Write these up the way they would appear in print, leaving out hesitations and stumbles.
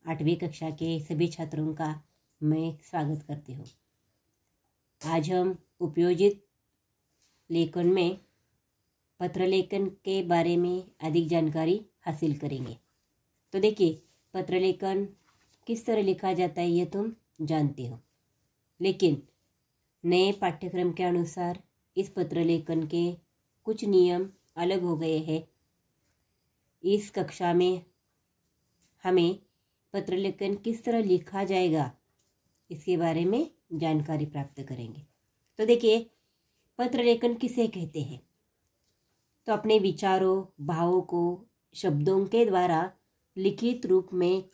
8वीं कक्षा के सभी छात्रों का मैं स्वागत करती हूँ। आज हम उपयोजित लेखन में पत्र लेखन के बारे में अधिक जानकारी हासिल करेंगे। तो देखिए, पत्र लेखन किस तरह लिखा जाता है ये तुम जानते हो, लेकिन नए पाठ्यक्रम के अनुसार इस पत्र लेखन के कुछ नियम अलग हो गए हैं। इस कक्षा में हमें पत्र लेखन किस तरह लिखा जाएगा इसके बारे में जानकारी प्राप्त करेंगे। तो देखिए, पत्र लेखन किसे कहते हैं? तो अपने विचारों, भावों को शब्दों के द्वारा लिखित रूप में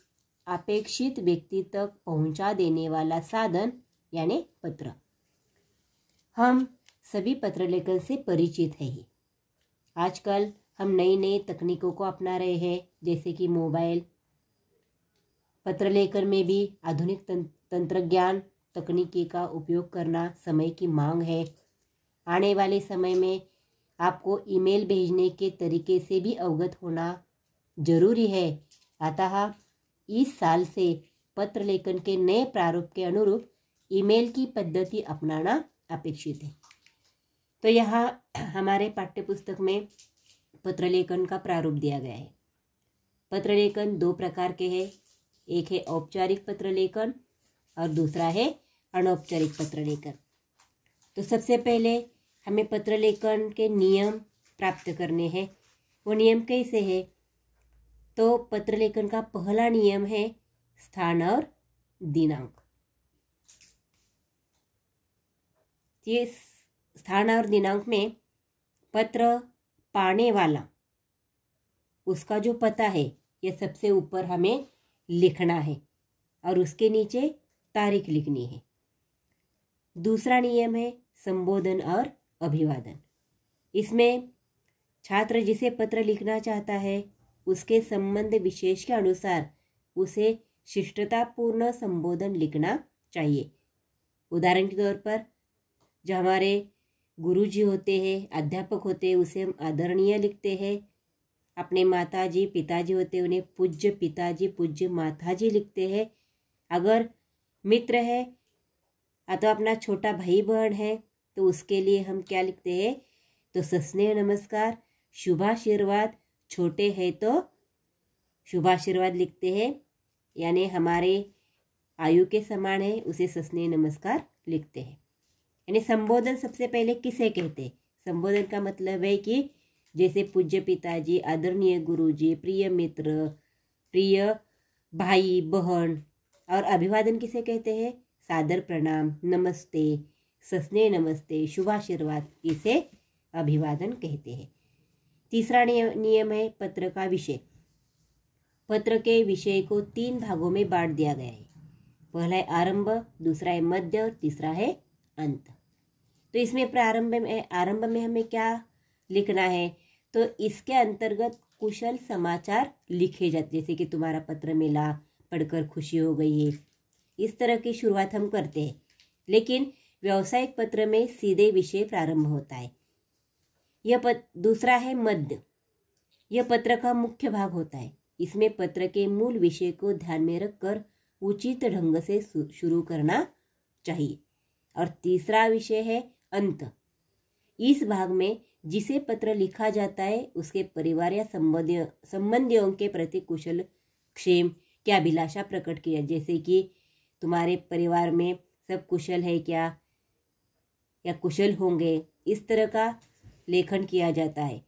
अपेक्षित व्यक्ति तक पहुंचा देने वाला साधन यानी पत्र। हम सभी पत्र लेखन से परिचित हैं ही। आजकल हम नई नई तकनीकों को अपना रहे हैं, जैसे कि मोबाइल। पत्र लेखन में भी आधुनिक तंत्रज्ञान तकनीकी का उपयोग करना समय की मांग है। आने वाले समय में आपको ईमेल भेजने के तरीके से भी अवगत होना जरूरी है। अतः इस साल से पत्र लेखन के नए प्रारूप के अनुरूप ईमेल की पद्धति अपनाना अपेक्षित है। तो यहाँ हमारे पाठ्यपुस्तक में पत्र लेखन का प्रारूप दिया गया है। पत्र लेखन 2 प्रकार के हैं। एक है औपचारिक पत्र लेखन और दूसरा है अनौपचारिक पत्र लेखन। तो सबसे पहले हमें पत्र लेखन के नियम प्राप्त करने हैं। वो नियम कैसे है? तो पत्र लेखन का पहला नियम है स्थान और दिनांक। ये स्थान और दिनांक में पत्र पाने वाला, उसका जो पता है, ये सबसे ऊपर हमें लिखना है और उसके नीचे तारीख लिखनी है। दूसरा नियम है संबोधन और अभिवादन। इसमें छात्र जिसे पत्र लिखना चाहता है उसके संबंध विशेष के अनुसार उसे शिष्टतापूर्ण संबोधन लिखना चाहिए। उदाहरण के तौर पर जो हमारे गुरुजी होते हैं, अध्यापक होते हैं, उसे हम आदरणीय लिखते हैं। अपने माताजी पिताजी होते हैं, उन्हें पूज्य पिताजी पूज्य माताजी लिखते हैं। अगर मित्र है अथवा अपना छोटा भाई बहन है तो उसके लिए हम क्या लिखते हैं? तो सस्नेह नमस्कार, शुभाशीर्वाद। छोटे हैं तो शुभाशीर्वाद लिखते हैं, यानी हमारे आयु के समान है, उसे सस्नेह नमस्कार लिखते हैं। यानी संबोधन सबसे पहले किसे कहते हैं? संबोधन का मतलब है कि जैसे पूज्य पिताजी, आदरणीय गुरुजी, प्रिय मित्र, प्रिय भाई बहन। और अभिवादन किसे कहते हैं? सादर प्रणाम, नमस्ते, सस्नेह नमस्ते, शुभाशीर्वाद, इसे अभिवादन कहते हैं। तीसरा नियम है पत्र का विषय। पत्र के विषय को 3 भागों में बांट दिया गया है। पहला है आरंभ, दूसरा है मध्य और तीसरा है अंत। तो इसमें आरंभ में हमें क्या लिखना है? तो इसके अंतर्गत कुशल समाचार लिखे जाते, जैसे कि तुम्हारा पत्र मिला, पढ़कर खुशी हो गई है, इस तरह की शुरुआत हम करते हैं। लेकिन व्यावसायिक पत्र में सीधे विषय प्रारंभ होता है। दूसरा है मध्य। यह पत्र का मुख्य भाग होता है। इसमें पत्र के मूल विषय को ध्यान में रखकर उचित ढंग से शुरू करना चाहिए। और तीसरा विषय है अंत। इस भाग में जिसे पत्र लिखा जाता है उसके परिवार या संबंधियों के प्रति कुशल क्षेम की अभिलाषा प्रकट की है, जैसे कि तुम्हारे परिवार में सब कुशल है क्या या कुशल होंगे, इस तरह का लेखन किया जाता है।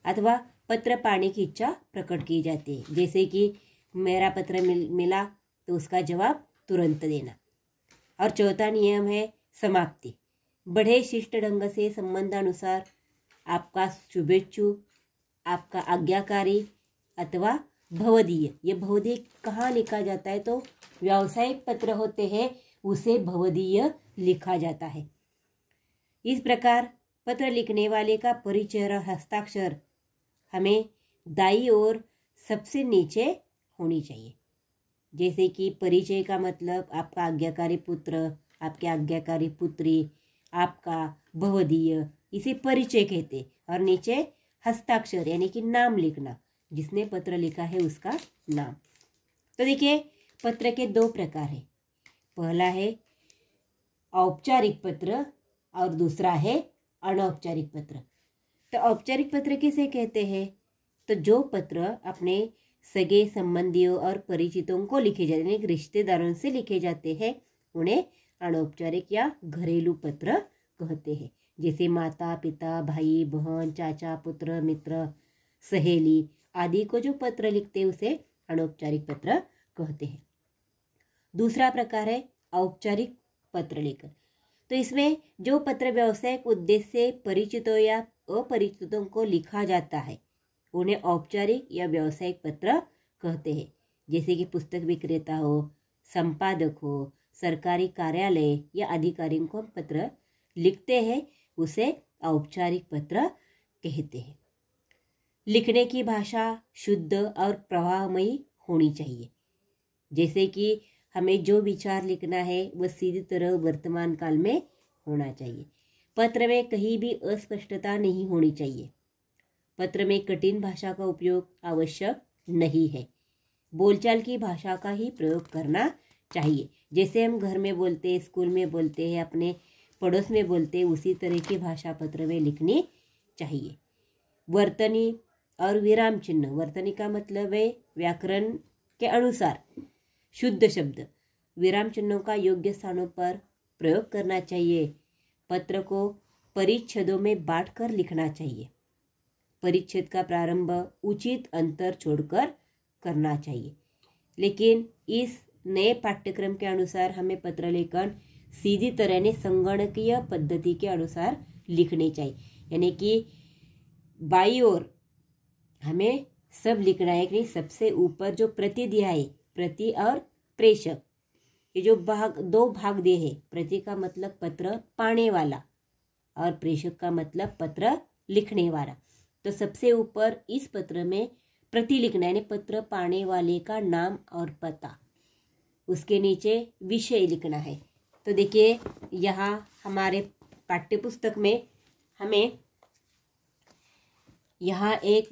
अथवा पत्र पाने की इच्छा प्रकट की जाती है, जैसे कि मेरा पत्र मिला तो उसका जवाब तुरंत देना। और चौथा नियम है समाप्ति। बड़े शिष्ट ढंग से संबंधानुसार आपका शुभेच्छु, आपका आज्ञाकारी अथवा भवदीय। ये भवदीय कहाँ लिखा जाता है? तो व्यावसायिक पत्र होते हैं उसे भवदीय लिखा जाता है। इस प्रकार पत्र लिखने वाले का परिचय और हस्ताक्षर हमें दाईं ओर सबसे नीचे होनी चाहिए। जैसे कि परिचय का मतलब आपका आज्ञाकारी पुत्र, आपके आज्ञाकारी पुत्री, आपका भवदीय, इसे परिचय कहते। और नीचे हस्ताक्षर यानी कि नाम लिखना, जिसने पत्र लिखा है उसका नाम। तो देखिए, पत्र के दो प्रकार है। पहला है औपचारिक पत्र और दूसरा है अनौपचारिक पत्र। तो औपचारिक पत्र किसे कहते हैं? तो जो पत्र अपने सगे संबंधियों और परिचितों को लिखे जाते हैं, रिश्तेदारों से लिखे जाते हैं, उन्हें अनौपचारिक या घरेलू पत्र कहते हैं। जैसे माता पिता, भाई बहन, चाचा पुत्र, मित्र, सहेली आदि को जो पत्र लिखते हैं उसे अनौपचारिक पत्र कहते हैं। दूसरा प्रकार है औपचारिक पत्र लेखन। तो इसमें जो पत्र व्यावसायिक उद्देश्य से परिचितों या अपरिचितों को लिखा जाता है उन्हें औपचारिक या व्यावसायिक पत्र कहते हैं। जैसे कि पुस्तक विक्रेता हो, संपादक हो, सरकारी कार्यालय या अधिकारियों को हम पत्र लिखते हैं, उसे औपचारिक पत्र कहते हैं। लिखने की भाषा शुद्ध और प्रवाहमयी होनी चाहिए। जैसे कि हमें जो विचार लिखना है वह सीधी तरह वर्तमान काल में होना चाहिए। पत्र में कहीं भी अस्पष्टता नहीं होनी चाहिए। पत्र में कठिन भाषा का उपयोग आवश्यक नहीं है। बोलचाल की भाषा का ही प्रयोग करना चाहिए। जैसे हम घर में बोलते हैं, स्कूल में बोलते हैं, अपने पड़ोस में बोलते हैं, उसी तरह की भाषा पत्र में लिखनी चाहिए। वर्तनी और विराम चिन्ह। वर्तनी का मतलब है व्याकरण के अनुसार शुद्ध शब्द। विराम चिन्हों का योग्य स्थानों पर प्रयोग करना चाहिए। पत्र को परिच्छेदों में बांटकर लिखना चाहिए। परिच्छेद का प्रारंभ उचित अंतर छोड़कर करना चाहिए। लेकिन इस नए पाठ्यक्रम के अनुसार हमें पत्र लेखन सीधी तरह ने संगणकीय पद्धति के अनुसार लिखनी चाहिए। यानी कि बाई ओर हमें सब लिखना है कि सबसे ऊपर जो प्रति दिया है, प्रति और प्रेषक, ये जो दो भाग दिए हैं। प्रति का मतलब पत्र पाने वाला और प्रेषक का मतलब पत्र लिखने वाला। तो सबसे ऊपर इस पत्र में प्रति लिखना है, यानी पत्र पाने वाले का नाम और पता। उसके नीचे विषय लिखना है। तो देखिए यहाँ हमारे पाठ्यपुस्तक में हमें यहाँ एक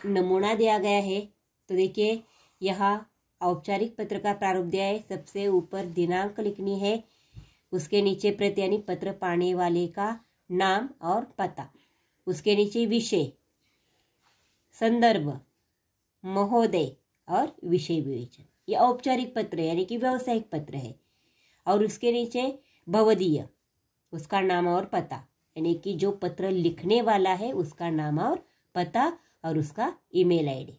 नमूना दिया गया है। तो देखिए यहाँ औपचारिक पत्र का प्रारूप दिया है। सबसे ऊपर दिनांक लिखनी है, उसके नीचे प्रति यानी पत्र पाने वाले का नाम और पता, उसके नीचे विषय, संदर्भ, महोदय और विषय विवेचन। यह औपचारिक पत्र यानी कि व्यावसायिक पत्र है। और उसके नीचे भवदीय, उसका नाम और पता, यानी कि जो पत्र लिखने वाला है उसका नाम और पता और उसका ईमेल आईडी।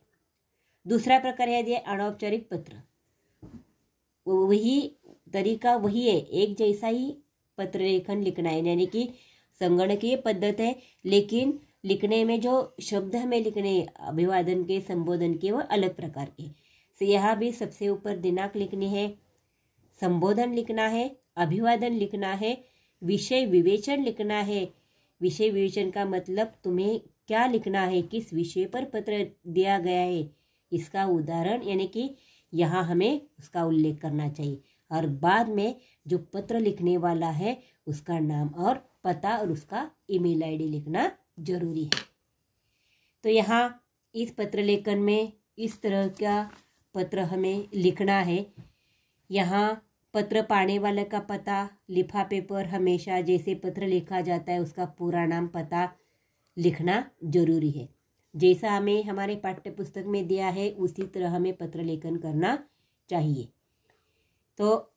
दूसरा प्रकार है अनौपचारिक पत्र। वही तरीका वही है, एक जैसा ही पत्र लेखन लिखना है, यानी कि संगणकीय पद्धति है, लेकिन लिखने में जो शब्द हमें लिखने अभिवादन के, संबोधन के, वो अलग प्रकार के। तो यहाँ भी सबसे ऊपर दिनांक लिखनी है, संबोधन लिखना है, अभिवादन लिखना है, विषय विवेचन लिखना है। विषय विवेचन का मतलब तुम्हें क्या लिखना है, किस विषय पर पत्र दिया गया है, इसका उदाहरण यानी कि यहाँ हमें उसका उल्लेख करना चाहिए। और बाद में जो पत्र लिखने वाला है उसका नाम और पता और उसका ईमेल आईडी लिखना जरूरी है। तो यहाँ इस पत्र लेखन में इस तरह का पत्र हमें लिखना है। यहाँ पत्र पाने वाले का पता, लिफाफे पर हमेशा जैसे पत्र लिखा जाता है उसका पूरा नाम, पता लिखना जरूरी है। जैसा हमें हमारे पाठ्य पुस्तक में दिया है उसी तरह हमें पत्र लेखन करना चाहिए। तो